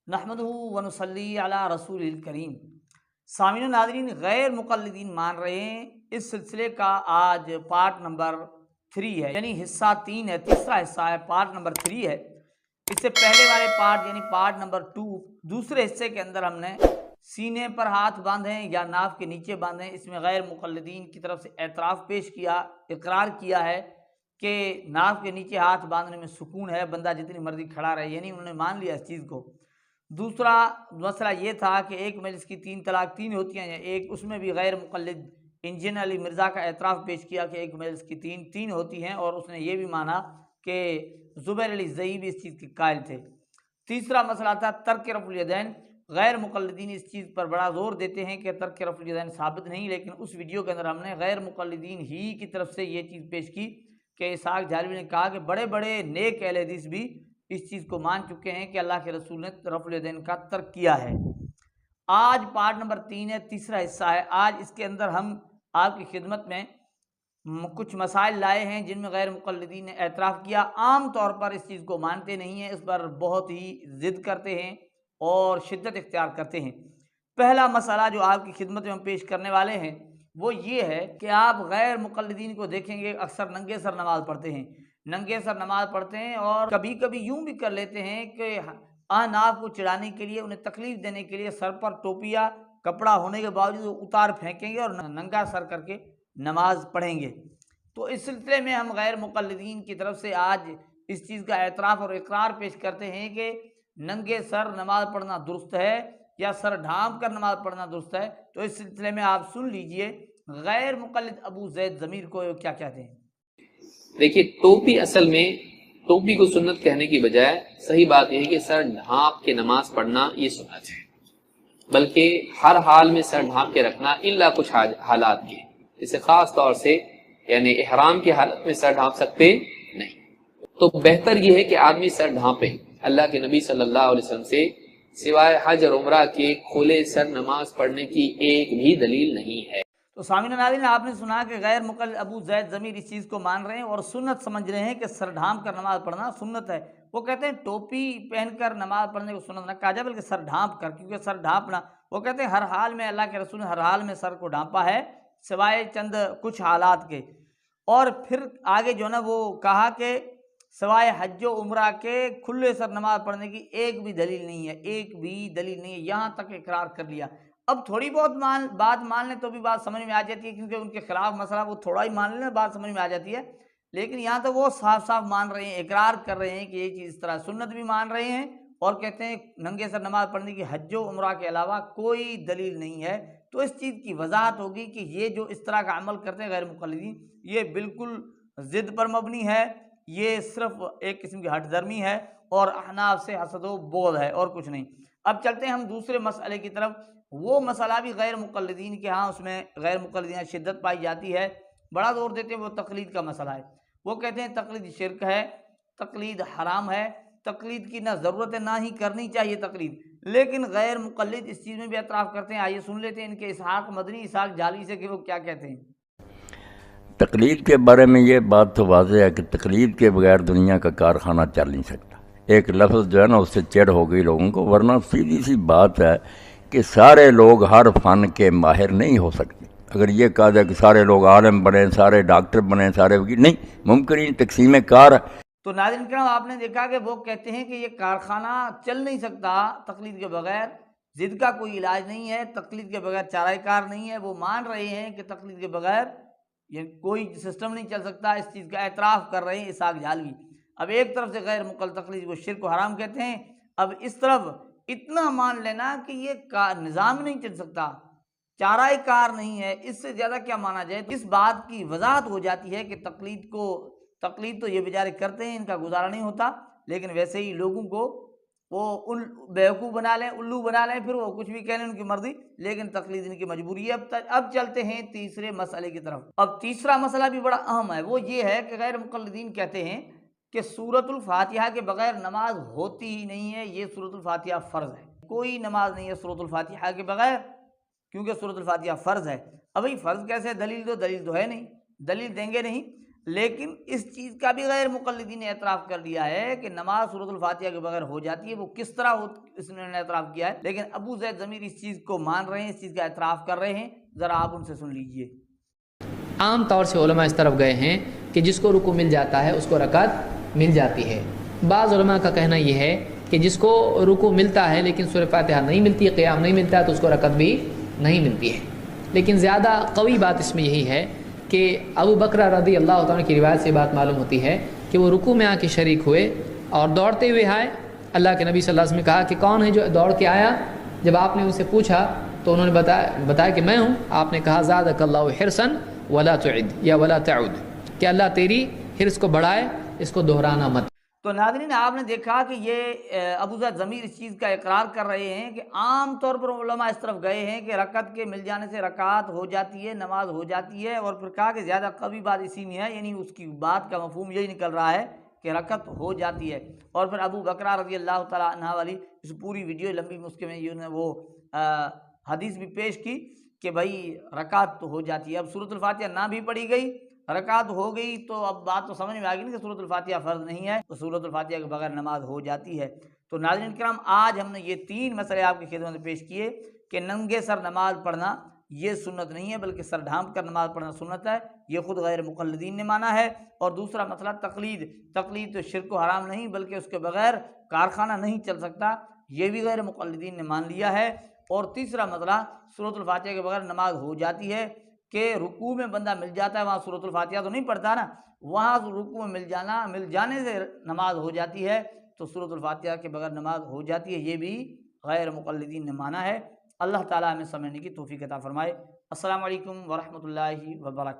نحمدہ ونصلی علی رسول الکریم۔ سامعین و ناظرین، غیر مقلدین مان رہے ہیں، اس سلسلے کا آج پارٹ نمبر 3 ہے، یعنی حصہ 3 ہے، تیسرا حصہ ہے، پارٹ نمبر 3 ہے۔ اس سے پہلے والے پارٹ یعنی پارٹ نمبر 2 دوسرے حصے کے اندر ہم نے سینے پر ہاتھ باندھیں یا ناف کے نیچے باندھیں، اس میں غیر مقلدین کی طرف سے اعتراف پیش کیا، اقرار کیا ہے کہ ناف کے نیچے ہاتھ باندھنے میں سکون ہے، بندہ جتنی مرضی کھڑا رہے، یعنی انہوں نے مان لیا اس چیز کو۔ دوسرا مسئلہ یہ تھا کہ ایک مجلس کی 3 طلاق 3 ہوتی ہیں، یا ایک اس میں بھی غیر مقلد انجن علی مرزا کا اعتراف پیش کیا کہ ایک مجلس کی 3 ہوتی ہیں، اور اس نے یہ بھی مانا کہ زبیر علی زئی بھی اس چیز کے قائل تھے۔ تیسرا مسئلہ تھا ترک رفع الیدین۔ غیر مقلدین اس چیز پر بڑا زور دیتے ہیں کہ ترک رفع الیدین ثابت نہیں، لیکن اس ویڈیو کے اندر ہم نے غیر مقلدین ہی کی طرف سے یہ چیز پیش کی کہ اسحاق جھالوی نے کہا کہ بڑے بڑے نیک اہل حدیث بھی اس چیز کو مان چکے ہیں کہ اللہ کے رسول نے رفع الیدین کا ترک کیا ہے۔ آج پارٹ نمبر 3 ہے، تیسرا حصہ ہے۔ آج اس کے اندر ہم آپ کی خدمت میں کچھ مسائل لائے ہیں جن میں غیر مقلدین نے اعتراف کیا۔ عام طور پر اس چیز کو مانتے نہیں ہیں، اس پر بہت ہی ضد کرتے ہیں اور شدت اختیار کرتے ہیں۔ پہلا مسئلہ جو آپ کی خدمت میں ہم پیش کرنے والے ہیں وہ یہ ہے کہ آپ غیر مقلدین کو دیکھیں گے اکثر ننگے سر نماز پڑھتے ہیں، ننگے سر نماز پڑھتے ہیں، اور کبھی کبھی یوں بھی کر لیتے ہیں کہ احناف کو چڑھانے کے لیے، انہیں تکلیف دینے کے لیے سر پر ٹوپی یا کپڑا ہونے کے باوجود اتار پھینکیں گے اور ننگا سر کر کے نماز پڑھیں گے۔ تو اس سلسلے میں ہم غیر مقلدین کی طرف سے آج اس چیز کا اعتراف اور اقرار پیش کرتے ہیں کہ ننگے سر نماز پڑھنا درست ہے یا سر ڈھانپ کر نماز پڑھنا درست ہے۔ تو اس سلسلے میں آپ سن لیجئے غیر مقلد ابو زید ضمیر کو کیا کہتے ہیں۔ دیکھیے، ٹوپی اصل میں ٹوپی کو سنت کہنے کی بجائے صحیح بات یہ ہے کہ سر ڈھانپ کے نماز پڑھنا یہ سنت ہے، بلکہ ہر حال میں سر ڈھانپ کے رکھنا الا کچھ حالات کے، جیسے خاص طور سے یعنی احرام کی حالت میں سر ڈھانپ سکتے نہیں۔ تو بہتر یہ ہے کہ آدمی سر ڈھانپے۔ اللہ کے نبی صلی اللہ علیہ وسلم سے سوائے حج اور عمرہ کے کھلے سر نماز پڑھنے کی ایک بھی دلیل نہیں ہے۔ تو سامعین و ناظرین، آپ نے سنا کہ غیر مقلد ابو زید ضمیر اس چیز کو مان رہے ہیں اور سنت سمجھ رہے ہیں کہ سر ڈھانپ کر نماز پڑھنا سنت ہے۔ وہ کہتے ہیں ٹوپی پہن کر نماز پڑھنے کو سنت نہ کہا جائے بلکہ سر ڈھانپ کر، کیونکہ سر ڈھانپنا، وہ کہتے ہیں ہر حال میں اللہ کے رسول نے ہر حال میں سر کو ڈھانپا ہے سوائے چند کچھ حالات کے۔ اور پھر آگے جو نا وہ کہا کہ سوائے حج و عمرہ کے کھلے سر نماز پڑھنے کی ایک بھی دلیل نہیں ہے، ایک بھی دلیل نہیں ہے، یہاں تک اقرار کر لیا۔ اب تھوڑی بہت بات مان لیں تو بھی بات سمجھ میں آ جاتی ہے، کیونکہ ان کے خلاف مسئلہ وہ تھوڑا ہی مان لیں بات سمجھ میں آ جاتی ہے، لیکن یہاں تو وہ صاف صاف مان رہے ہیں، اقرار کر رہے ہیں کہ یہ چیز اس طرح، سنت بھی مان رہے ہیں اور کہتے ہیں ننگے سر نماز پڑھنے کی حج و عمرہ کے علاوہ کوئی دلیل نہیں ہے۔ تو اس چیز کی وضاحت ہوگی کہ یہ جو اس طرح کا عمل کرتے ہیں غیر مقلدین، یہ بالکل ضد پر مبنی ہے، یہ صرف ایک قسم کی ہٹ درمی ہے اور احناف سے حسد و بغض ہے اور کچھ نہیں۔ اب چلتے ہیں ہم دوسرے مسئلے کی طرف۔ وہ مسئلہ بھی غیر مقلدین کے ہاں، اس میں غیر مقلدین شدت پائی جاتی ہے، بڑا زور دیتے ہیں، وہ تقلید کا مسئلہ ہے۔ وہ کہتے ہیں تقلید شرک ہے، تقلید حرام ہے، تقلید کی نہ ضرورت ہے نہ ہی کرنی چاہیے تقلید، لیکن غیر مقلد اس چیز میں بھی اعتراف کرتے ہیں۔ آئیے سن لیتے ہیں ان کے اسحاق مدنی، اسحاق جھالوی سے کہ وہ کیا کہتے ہیں۔ تقلید کے بارے میں یہ بات تو واضح ہے کہ تقلید کے بغیر دنیا کا کارخانہ چل نہیں سکتا۔ ایک لفظ جو ہے نا اس سے چڑ ہو گئی لوگوں کو، ورنہ سیدھی سی بات ہے کہ سارے لوگ ہر فن کے ماہر نہیں ہو سکتے۔ اگر یہ کہا جائے کہ سارے لوگ عالم بنیں، سارے ڈاکٹر بنیں، سارے وکیل، نہیں ممکن ہی، تقسیم کار۔ تو ناظرین کرام، آپ نے دیکھا کہ وہ کہتے ہیں کہ یہ کارخانہ چل نہیں سکتا تقلید کے بغیر، ضد کا کوئی علاج نہیں ہے، تقلید کے بغیر چارہ کار نہیں ہے۔ وہ مان رہے ہیں کہ تقلید کے بغیر یہ کوئی سسٹم نہیں چل سکتا، اس چیز کا اعتراف کر رہے ہیں اسحاق جھالوی۔ اب ایک طرف سے غیر مقلد تقلید کو شرک و حرام کہتے ہیں، اب اس طرف اتنا مان لینا کہ یہ نظام نہیں چل سکتا، چارہ کار نہیں ہے، اس سے زیادہ کیا مانا جائے؟ اس بات کی وضاحت ہو جاتی ہے کہ تقلید تو یہ بیچارے کرتے ہیں، ان کا گزارا نہیں ہوتا، لیکن ویسے ہی لوگوں کو وہ بیوقوف بنا لیں، الو بنا لیں، پھر وہ کچھ بھی کہہ لیں، ان کی مرضی، لیکن تقلید ان کی مجبوری ہے۔ اب چلتے ہیں تیسرے مسئلے کی طرف۔ اب تیسرا مسئلہ بھی بڑا اہم ہے، وہ یہ ہے کہ غیر مقلدین کہتے ہیں کہ سورۃ الفاتحہ کے بغیر نماز ہوتی ہی نہیں ہے، یہ سورۃ الفاتحہ فرض ہے، کوئی نماز نہیں ہے سورۃ الفاتحہ کے بغیر، کیونکہ سورۃ الفاتحہ فرض ہے۔ اب بھائی فرض کیسے؟ دلیل تو ہے نہیں، دلیل دیں گے نہیں۔ لیکن اس چیز کا بھی غیر مقلدین نے اعتراف کر لیا ہے کہ نماز سورۃ الفاتحہ کے بغیر ہو جاتی ہے۔ وہ کس طرح اس نے اعتراف کیا ہے، لیکن ابو زید ضمیر اس چیز کو مان رہے ہیں، اس چیز کا اعتراف کر رہے ہیں۔ ذرا آپ ان سے سن لیجئے۔ عام طور سے علماء اس طرف گئے ہیں کہ جس کو رکوع مل جاتا ہے اس کو رکعت مل جاتی ہے۔ بعض علماء کا کہنا یہ ہے کہ جس کو رکوع ملتا ہے لیکن سورہ فاتحہ نہیں ملتی ہے، قیام نہیں ملتا ہے، تو اس کو رکعت بھی نہیں ملتی ہے۔ لیکن زیادہ قوی بات اس میں یہی ہے کہ ابو بکر رضی اللہ تعالیٰ کی روایت سے بات معلوم ہوتی ہے کہ وہ رکوع میں آ کے شریک ہوئے اور دوڑتے ہوئے آئے۔ اللہ کے نبی صلی اللہ علیہ وسلم نے کہا کہ کون ہے جو دوڑ کے آیا؟ جب آپ نے ان سے پوچھا تو انہوں نے بتایا کہ میں ہوں۔ آپ نے کہا زادک اللہ حرصا ولا تعد یا ولا تعود، کہ اللہ تیری حرص کو بڑھائے، اس کو دہرانا مت۔ تو ناظرین آپ نے دیکھا کہ یہ ابو زید ضمیر اس چیز کا اقرار کر رہے ہیں کہ عام طور پر علماء اس طرف گئے ہیں کہ رکعت کے مل جانے سے رکعت ہو جاتی ہے، نماز ہو جاتی ہے، اور پھر کہا کہ زیادہ قوی بات اسی میں ہے، یعنی اس کی بات کا مفہوم یہی نکل رہا ہے کہ رکعت ہو جاتی ہے۔ اور پھر ابو بکر رضی اللہ تعالیٰ عنہ والی اس پوری ویڈیو لمبی مسکے میں انہوں نے وہ حدیث بھی پیش کی کہ بھائی رکعت تو ہو جاتی ہے۔ اب سورۃ الفاتحہ نہ بھی پڑھی گئی، رکعت ہو گئی، تو اب بات تو سمجھ میں آ گئی نا کہ سورۃ الفاتحہ فرض نہیں ہے، تو سورۃ الفاتحہ کے بغیر نماز ہو جاتی ہے۔ تو ناظرین کرام آج ہم نے یہ تین مسئلے آپ کی خدمت میں پیش کیے کہ ننگے سر نماز پڑھنا یہ سنت نہیں ہے بلکہ سر ڈھانپ کر نماز پڑھنا سنت ہے، یہ خود غیر مقلدین نے مانا ہے۔ اور دوسرا مسئلہ تقلید تو شرک و حرام نہیں بلکہ اس کے بغیر کارخانہ نہیں چل سکتا، یہ بھی غیر مقلدین نے مان لیا ہے۔ اور تیسرا مسئلہ سورۃ الفاتحہ کے بغیر نماز ہو جاتی ہے کہ رکوع میں بندہ مل جاتا ہے، وہاں سورۃ الفاتحہ تو نہیں پڑھتا نا، وہاں رکوع میں مل جانے سے نماز ہو جاتی ہے، تو سورۃ الفاتحہ کے بغیر نماز ہو جاتی ہے، یہ بھی غیر مقلدین نے مانا ہے۔ اللہ تعالیٰ ہمیں سمجھنے کی توفیق عطا فرمائے۔ السلام علیکم ورحمۃ اللہ وبرکاتہ۔